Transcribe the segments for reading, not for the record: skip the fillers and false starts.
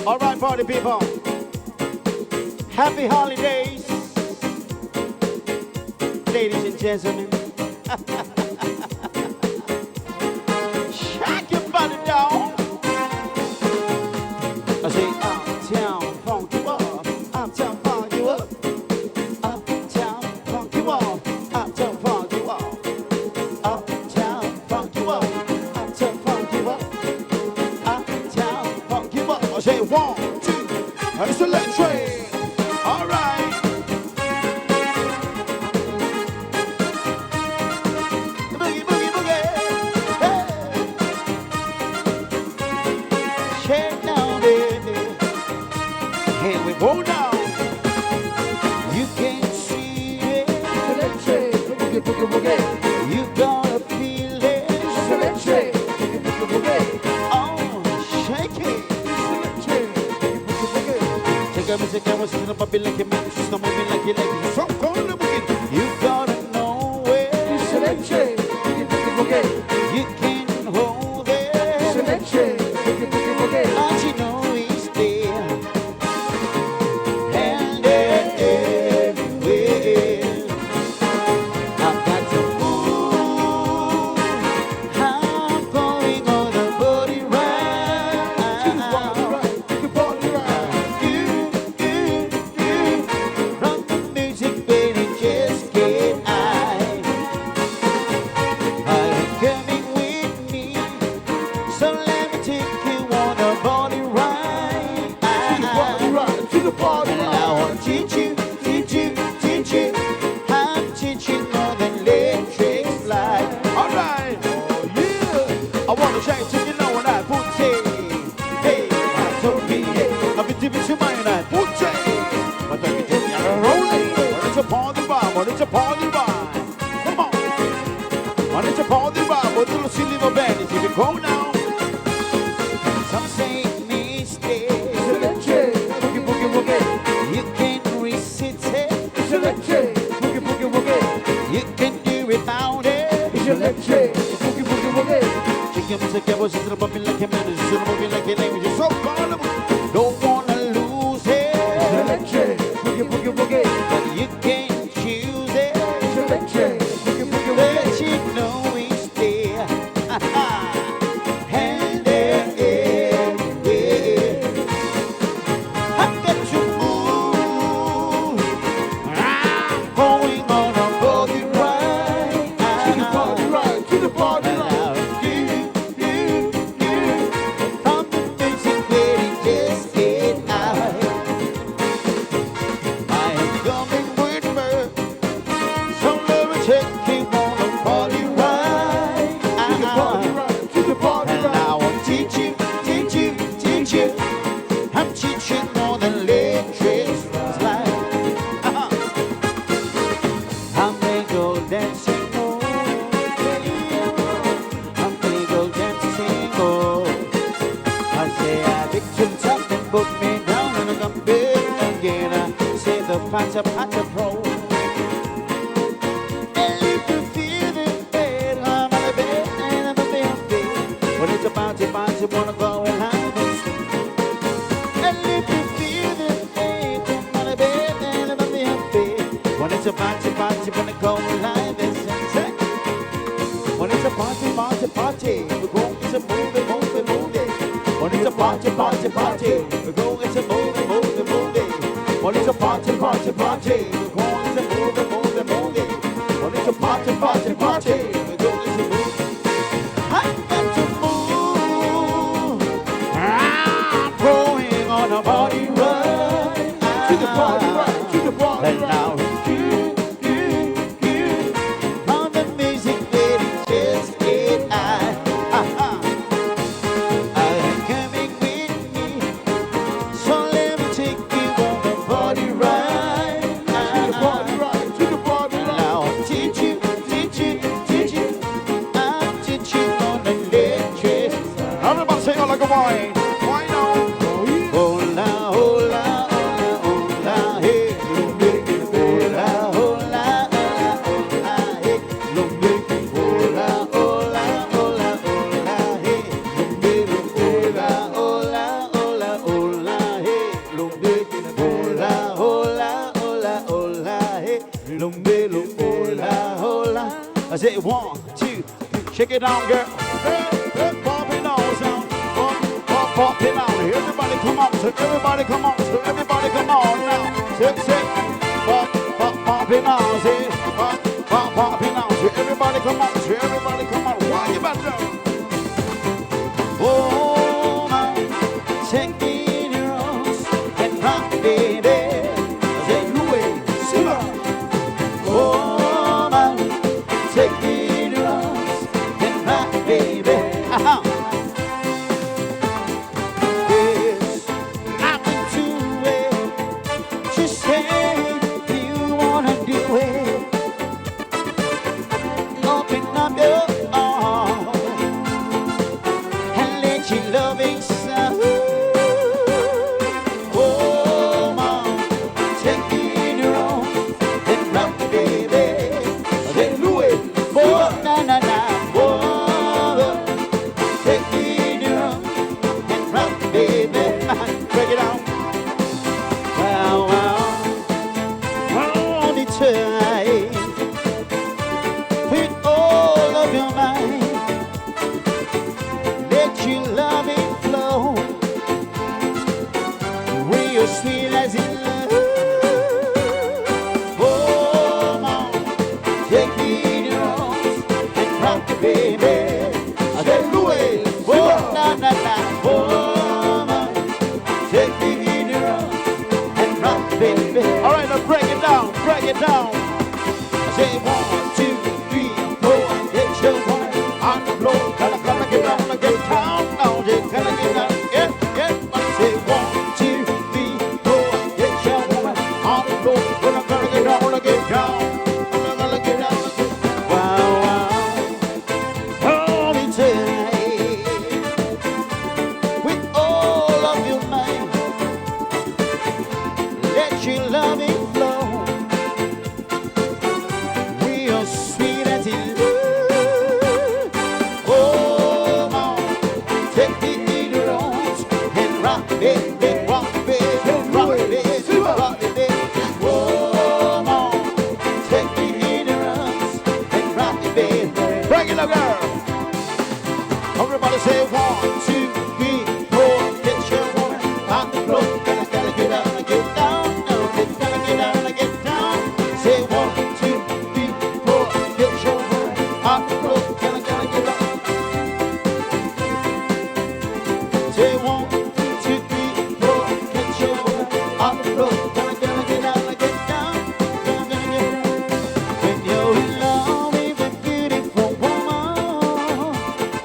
All right, party people. Happy holidays, ladies and gentlemen. Shake your body down. I say, uptown, funk you up. Uptown, funk you up. Uptown, funk you up. Uptown, funk you up. Uptown, funk you up. Uptown, funk you up. Uptown, funk you up. I say, 1, 2, it's electric. All right. Boogie, boogie, boogie. Hey. Shake down, baby. Here we go now. You can see it. Electric, boogie, boogie, boogie. You gotta feel it. Electric, boogie, boogie, boogie. Oh, shake it. Electric, boogie, boogie, boogie. Take a music, I was in a puppy like a man. She's not moving like you like it. So cold, you gotta know it. It's electric, boogie, boogie, boogie. You can hold it. It's electric, boogie, boogie, boogie. And you know it's there. And everywhere. I've got to move. I'm going on a body ride. To the body right, to the body right. From the music, baby, just get high. Are you coming with me? So let me take you on a body ride. To the body right, to the body And I right. want to teach you, teach you, teach you. I'm teaching more than electric slide. All right, yeah. I want to try to you know when I put it. Hey, I told me, yeah. I've been dipping to mine and I put it. But I can tell you, I'm rolling. When it's a party ride, when it's a party ride. Come on. When it's a party ride, with little Siliva band, it's even go now. Some say mistake. It's electric, boogie, boogie, boogie. You can resist it. It's electric, boogie, boogie, boogie. You can do without it. It's electric, boogie, boogie, boogie. Chicken music, I was just bumping like a man. It's just moving like a language. It's so callable. Don't wanna lose It's it. electric, boogie, boogie, boogie. But you can choose it. It's electric, boogie, boogie, Let boogie. you know it's there. And everywhere. I've got to move. I'm going on a boogie ride. To the body right, to the body right. From the music where it just get high. I am coming with me. So let me take you on a party ride. To the body right, to the body And I right. will teach you, teach you, teach you. I'm teaching more than electric slide. I may go dancing, oh, I may go dancing, oh. I say I pick some top and put me down and I come back again. I say the pata pro. And if you feel the bed, I'm on the bed and I'm a bed. When it's a party, you wanna go and have a swim. And if you feel the bed, I'm on the bed and I'm a bed. When it's a party, wanna go and have a swim. When it's a party, we're going to move it. When it's a party, we're going to move it. When it's a party, we're going to move it. When it's a party, we're going to move. I got to move. I'm going on a party ride. To the body right, to the body And right. now on the music that it just get high. Are you coming with me? So let me take you on the party ride. To the body right, to the body right. Now I'll teach you, teach you, teach you. I'm teaching on the electric. Everybody sing it like a wine. Wine on. Hola, hola, hola, hola, hey. Hola, hola, hola, hola, hey. Hola, hola, hola, hola, hey. Hola, hola, hola, hola, it on, girl. Hey, pop it on, sound. Pop it on. Everybody come on, so everybody come on, so everybody come on now. Say, pop it on, say, pop it on, so everybody come on, so everybody come on. Why you about to? Oh, my, take me in your arms and rock, baby. Say, Louis, Siliva. Oh, my, take me in your arms and rock, baby. Uh-huh. Yes, I'm into it. Just say you wanna do it. Open up your arms and let your loving sound. Oh, mom, take me in your arms and rock, baby. Say, Louis, oh, na na na, oh, take me in your arms and rock, baby. Break it out. Wow, wow, hold it tight with all of your might. Let your loving flow, real sweet as in love. Oh, mom, take me in your arms and rock, baby. I said, Louis, oh, na na na, oh, mom, take me in your arms and rock, baby. All right, now break it down, break it down. I say 1, 2, 3, 4, get your woman on the floor. Gotta get down, get down, now just gotta get down, get. I say 1, 2, 3, 4, get your woman on the floor. Gotta get down, get down, gotta get down. Wow, wow, hold me tight with all of your might. Let your loving flow, real sweet as in love. Oh, mom, take me in your arms and rock, baby, rock, baby, rock, baby, rock, baby. Oh, mom, take me in your arms and rock, baby. Bring it up, girl. Everybody say 1, 2, 3, 4, get your woman on the floor. Gotta get down, get down, no, gotta get down, get down. Say 1, 2, 3, 4, get your woman on the floor. Gotta get down. Say 1, 2, 3, 4, get your woman on the floor. Gotta get down, get down, gotta get down. When you're in love with a beautiful woman,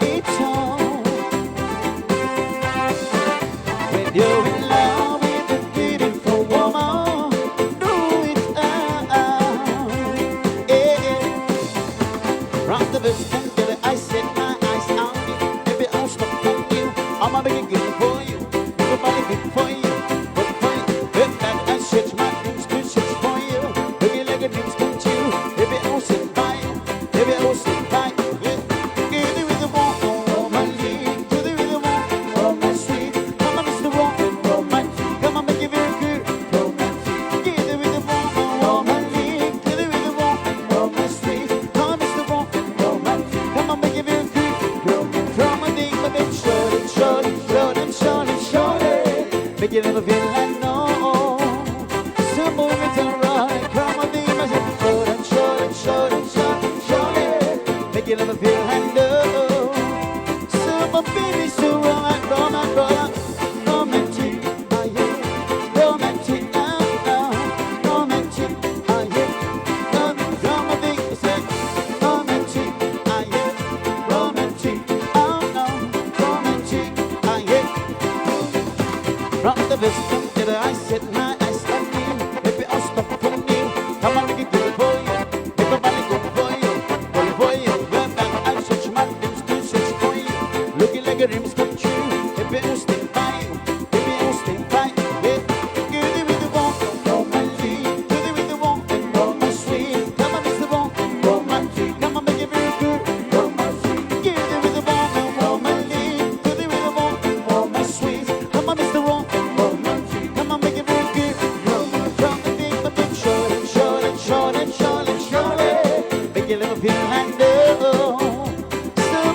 it's on. When you're in love with a beautiful woman, do it out. Yeah. From the first time that I set my eyes on you, baby, I'll stop on you. I'ma make it good for you. Everybody good for you. Good for you. With that, I set my dreams to search for you. Looking like a dreams come true. Baby, I'll sit by you. Baby, I'll sit by you. Give me with the warm, oh my lead. Give me with the warm, oh my sweet. Come on, Mr. Warm, oh my. Come on, make it very good, oh my. Give me with the warm, oh my lead. Give me with the warm, oh my sweet. Come on, Mr. Warm, oh my. Come on, make it very good, oh my. From a thing, but then short it. Make it never feel like no. Some moments are right. Come on, thing, but then short it. Make it never feel like no. Some of baby so romantic, ah yeah, romantic, romantic, ah yeah. Come on, thing, say romantic, ah yeah, romantic, oh no, romantic, ah yeah. From the first time that I set my eyes on you, baby, I'll stop on you. Come on, make it good for you. Everybody good for you, for you. Well, back, I search my dreams to search for you. Looking like a dreams come true. Baby, I'll stay by you. Baby, I'll stay by you. Yeah. Give me with the warm, oh my lead. Give me with the warm, oh my sweet. Come on, Mr. Warm, oh my. Come on, make it very good, oh my sweet. Give me with the warm, oh my lead. Give me with the warm, oh my sweet. Come on, Mr. Warm, oh my. Come on, make it very good, oh my. From the thing, but then short it. Make it never feel like no. Some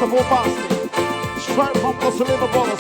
of all Boston. Straight from the Siliva boy.